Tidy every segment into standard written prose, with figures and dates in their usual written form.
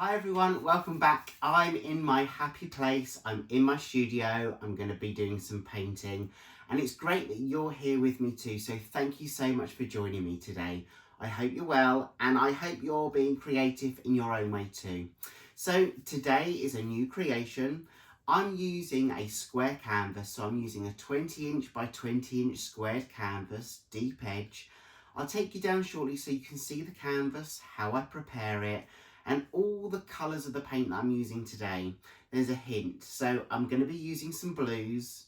Hi everyone, welcome back. I'm in my happy place. I'm in my studio. I'm going to be doing some painting and it's great that you're here with me too. So thank you so much for joining me today. I hope you're well and I hope you're being creative in your own way too. So today is a new creation. I'm using a square canvas, so I'm using a 20" by 20" squared canvas, deep edge. I'll take you down shortly so you can see the canvas, how I prepare it, and all the colours of the paint that I'm using today. There's a hint. So I'm going to be using some blues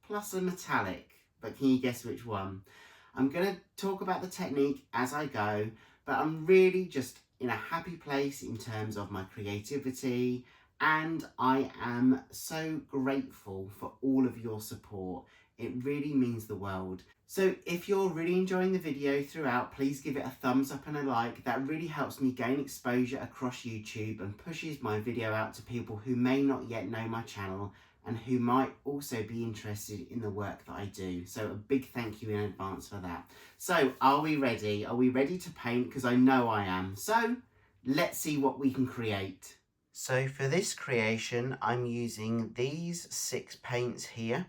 plus a metallic, but can you guess which one? I'm going to talk about the technique as I go, but I'm really just in a happy place in terms of my creativity, and I am so grateful for all of your support. It really means the world. So if you're really enjoying the video throughout, please give it a thumbs up and a like. That really helps me gain exposure across YouTube and pushes my video out to people who may not yet know my channel and who might also be interested in the work that I do. So a big thank you in advance for that. So are we ready? Are we ready to paint? Because I know I am. So let's see what we can create. So for this creation, I'm using these 6 paints here.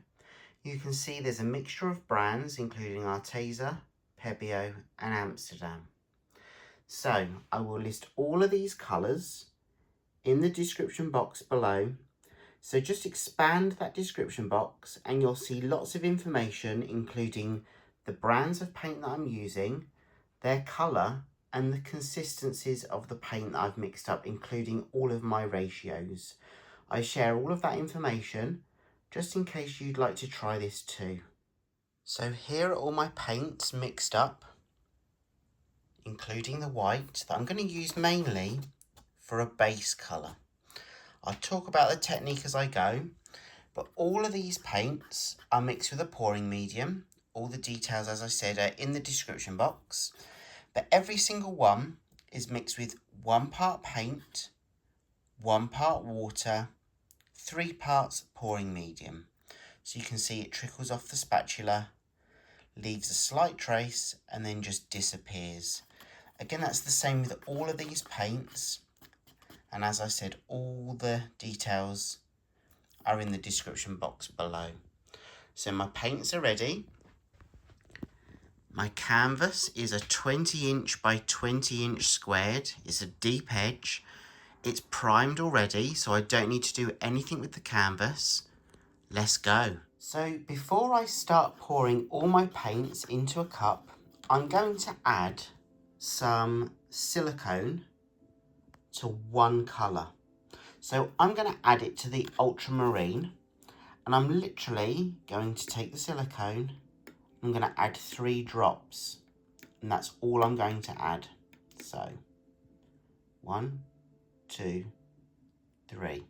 You can see there's a mixture of brands including Arteza, Pebeo and Amsterdam. So I will list all of these colours in the description box below. So just expand that description box and you'll see lots of information including the brands of paint that I'm using, their colour and the consistencies of the paint that I've mixed up, including all of my ratios. I share all of that information just in case you'd like to try this too. So here are all my paints mixed up, including the white that I'm going to use mainly for a base colour. I'll talk about the technique as I go, but all of these paints are mixed with a pouring medium. All the details, as I said, are in the description box, but every single one is mixed with 1 part paint, 1 part water, 3 parts pouring medium. So you can see it trickles off the spatula, leaves a slight trace and then just disappears. Again, that's the same with all of these paints. And as I said, all the details are in the description box below. So my paints are ready. My canvas is a 20" by 20" squared. It's a deep edge. It's primed already, so I don't need to do anything with the canvas. Let's go. So before I start pouring all my paints into a cup, I'm going to add some silicone to one colour. So I'm going to add it to the ultramarine, and I'm literally going to take the silicone, I'm going to add 3 drops, and that's all I'm going to add. So 1, 2, 3.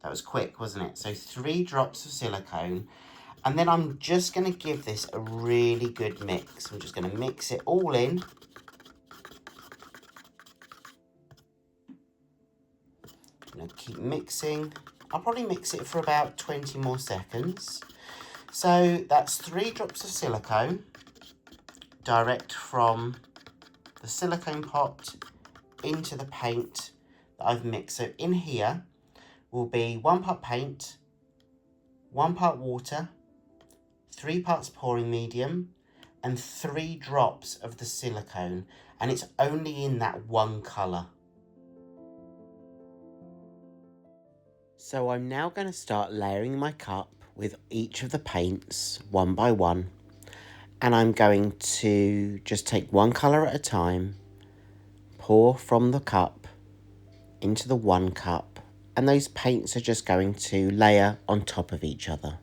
That was quick, wasn't it? So 3 drops of silicone, and then I'm just going to give this a really good mix. I'm just going to mix it all in. I'm going to keep mixing. I'll probably mix it for about 20 more seconds. So that's 3 drops of silicone, direct from the silicone pot into the paint that I've mixed. So in here will be 1 part paint, 1 part water, 3 parts pouring medium, and 3 drops of the silicone, and it's only in that one colour. So I'm now going to start layering my cup with each of the paints one by one, and I'm going to just take one colour at a time, pour from the cup into the one cup, and those paints are just going to layer on top of each other.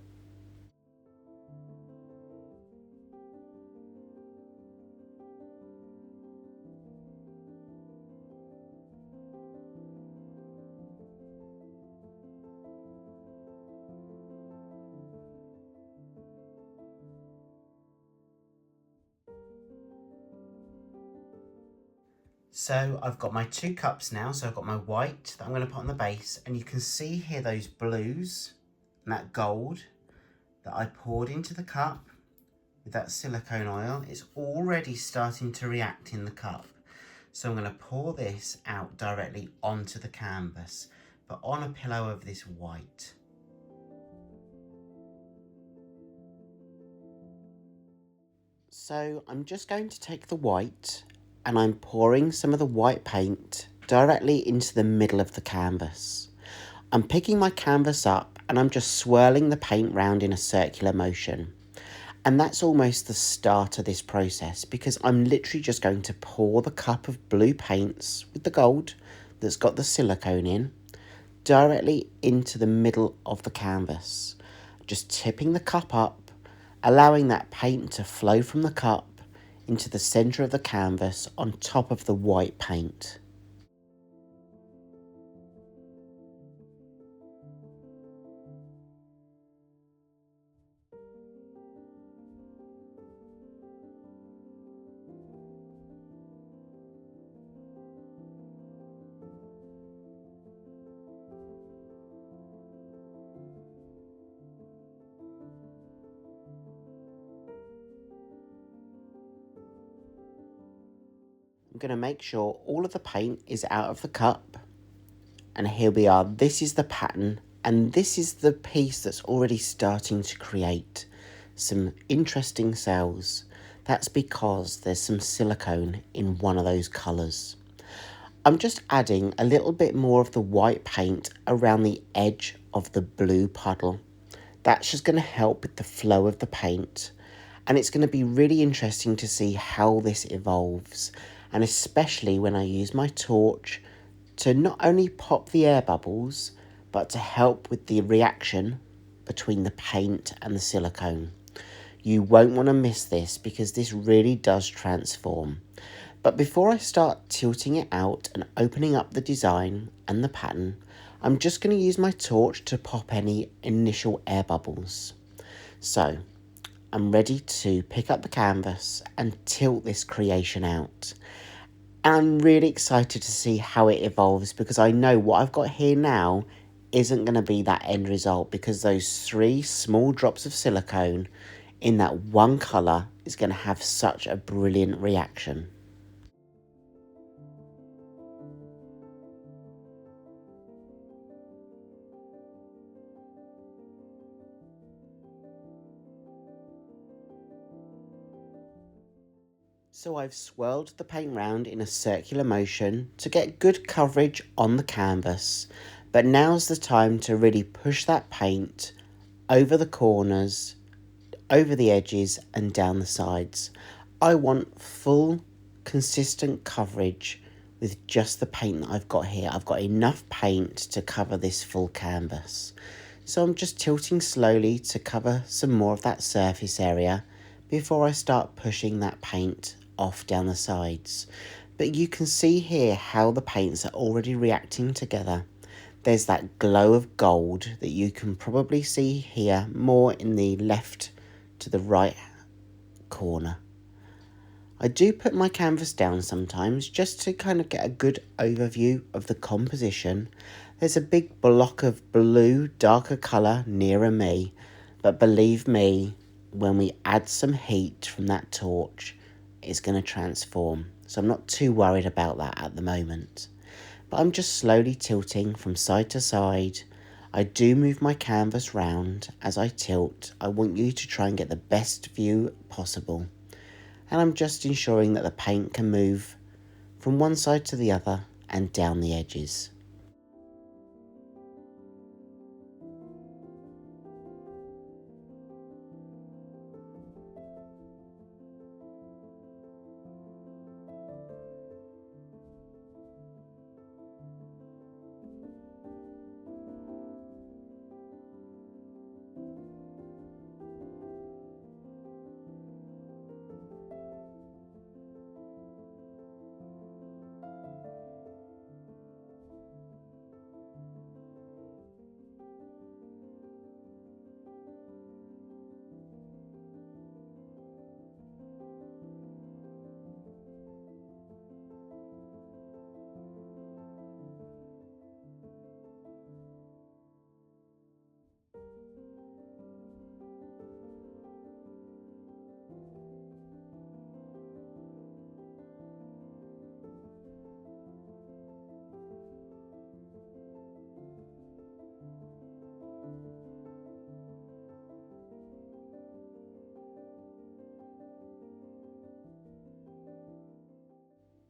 So I've got my 2 cups now, so I've got my white that I'm going to put on the base, and you can see here those blues and that gold that I poured into the cup with that silicone oil. It's already starting to react in the cup. So I'm going to pour this out directly onto the canvas, but on a pillow of this white. So I'm just going to take the white and I'm pouring some of the white paint directly into the middle of the canvas. I'm picking my canvas up and I'm just swirling the paint round in a circular motion. And that's almost the start of this process, because I'm literally just going to pour the cup of blue paints with the gold that's got the silicone in directly into the middle of the canvas. Just tipping the cup up, allowing that paint to flow from the cup into the centre of the canvas on top of the white paint. I'm going to make sure all of the paint is out of the cup. And here we are. This is the pattern, and this is the piece that's already starting to create some interesting cells. That's because there's some silicone in one of those colours. I'm just adding a little bit more of the white paint around the edge of the blue puddle. That's just going to help with the flow of the paint, and it's going to be really interesting to see how this evolves, and especially when I use my torch to not only pop the air bubbles, but to help with the reaction between the paint and the silicone. You won't want to miss this, because this really does transform. But before I start tilting it out and opening up the design and the pattern, I'm just going to use my torch to pop any initial air bubbles. So I'm ready to pick up the canvas and tilt this creation out. And I'm really excited to see how it evolves, because I know what I've got here now isn't going to be that end result, because those 3 small drops of silicone in that one colour is going to have such a brilliant reaction. So I've swirled the paint round in a circular motion to get good coverage on the canvas, but now's the time to really push that paint over the corners, over the edges and down the sides. I want full, consistent coverage with just the paint that I've got here. I've got enough paint to cover this full canvas. So I'm just tilting slowly to cover some more of that surface area before I start pushing that paint off down the sides. But you can see here how the paints are already reacting together. There's that glow of gold that you can probably see here more in the left to the right corner. I do put my canvas down sometimes just to kind of get a good overview of the composition. There's a big block of blue, darker colour nearer me, but believe me, when we add some heat from that torch, it's going to transform. So I'm not too worried about that at the moment. But I'm just slowly tilting from side to side. I do move my canvas round as I tilt. I want you to try and get the best view possible. And I'm just ensuring that the paint can move from one side to the other and down the edges.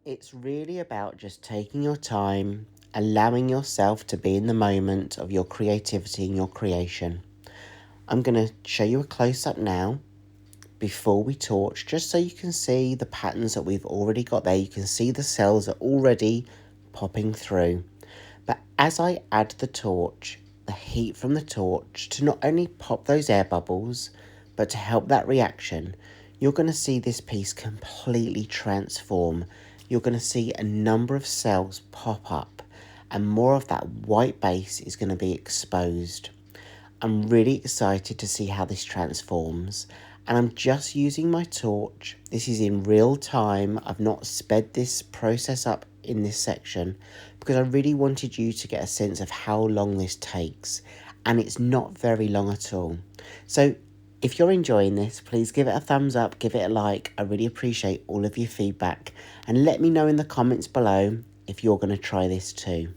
It's really about just taking your time, allowing yourself to be in the moment of your creativity and your creation. I'm going to show you a close-up now before we torch, just so you can see the patterns that we've already got there. You can see the cells are already popping through. But as I add the torch, the heat from the torch, to not only pop those air bubbles, but to help that reaction, you're going to see this piece completely transform. You're going to see a number of cells pop up, and more of that white base is going to be exposed. I'm really excited to see how this transforms, and I'm just using my torch. This is in real time. I've not sped this process up in this section because I really wanted you to get a sense of how long this takes, and it's not very long at all. So if you're enjoying this, please give it a thumbs up, give it a like. I really appreciate all of your feedback, and let me know in the comments below if you're going to try this too.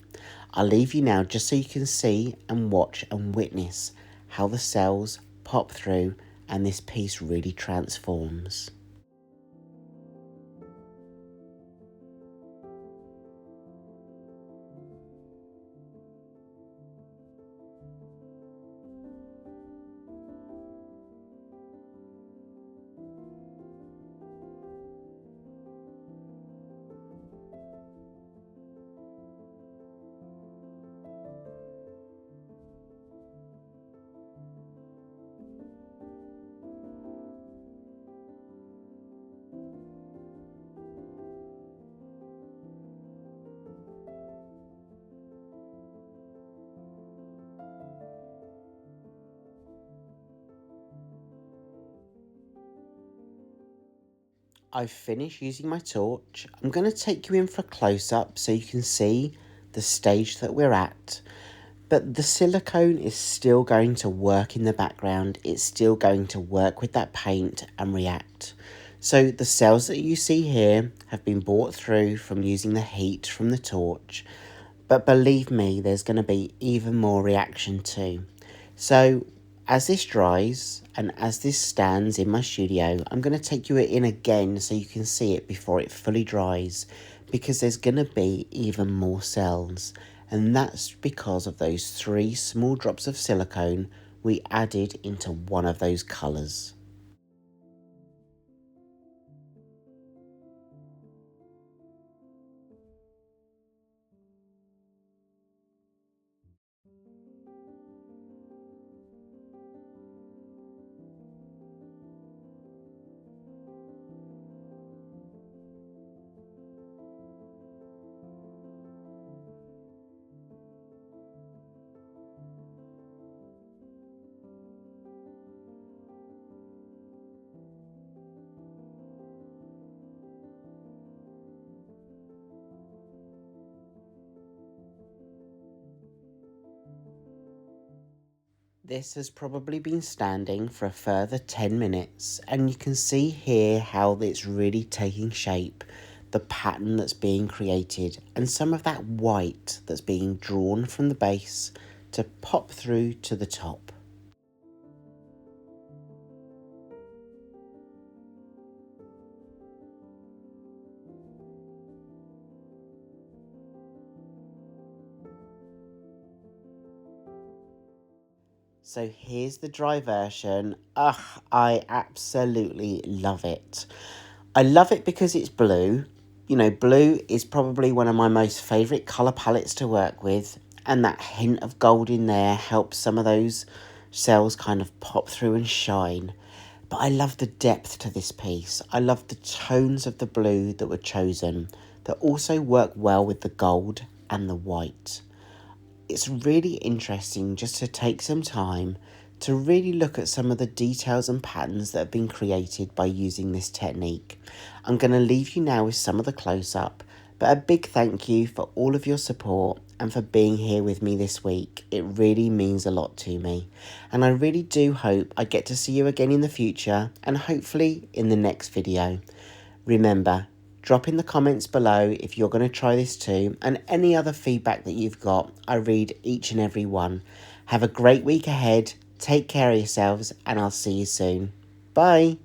I'll leave you now just so you can see and watch and witness how the cells pop through and this piece really transforms. I've finished using my torch. I'm going to take you in for a close-up so you can see the stage that we're at. But the silicone is still going to work in the background. It's still going to work with that paint and react. So the cells that you see here have been brought through from using the heat from the torch. But believe me, there's going to be even more reaction too. So as this dries and as this stands in my studio, I'm going to take you in again so you can see it before it fully dries, because there's going to be even more cells. And that's because of those 3 small drops of silicone we added into one of those colours. This has probably been standing for a further 10 minutes, and you can see here how it's really taking shape, the pattern that's being created, and some of that white that's being drawn from the base to pop through to the top. So here's the dry version. Ugh, I absolutely love it. I love it because it's blue. You know, blue is probably one of my most favourite colour palettes to work with, and that hint of gold in there helps some of those cells kind of pop through and shine. But I love the depth to this piece. I love the tones of the blue that were chosen that also work well with the gold and the white. It's really interesting just to take some time to really look at some of the details and patterns that have been created by using this technique. I'm going to leave you now with some of the close-up, but a big thank you for all of your support and for being here with me this week. It really means a lot to me, and I really do hope I get to see you again in the future, and hopefully in the next video. Remember, drop in the comments below if you're going to try this too, and any other feedback that you've got. I read each and every one. Have a great week ahead. Take care of yourselves, and I'll see you soon. Bye.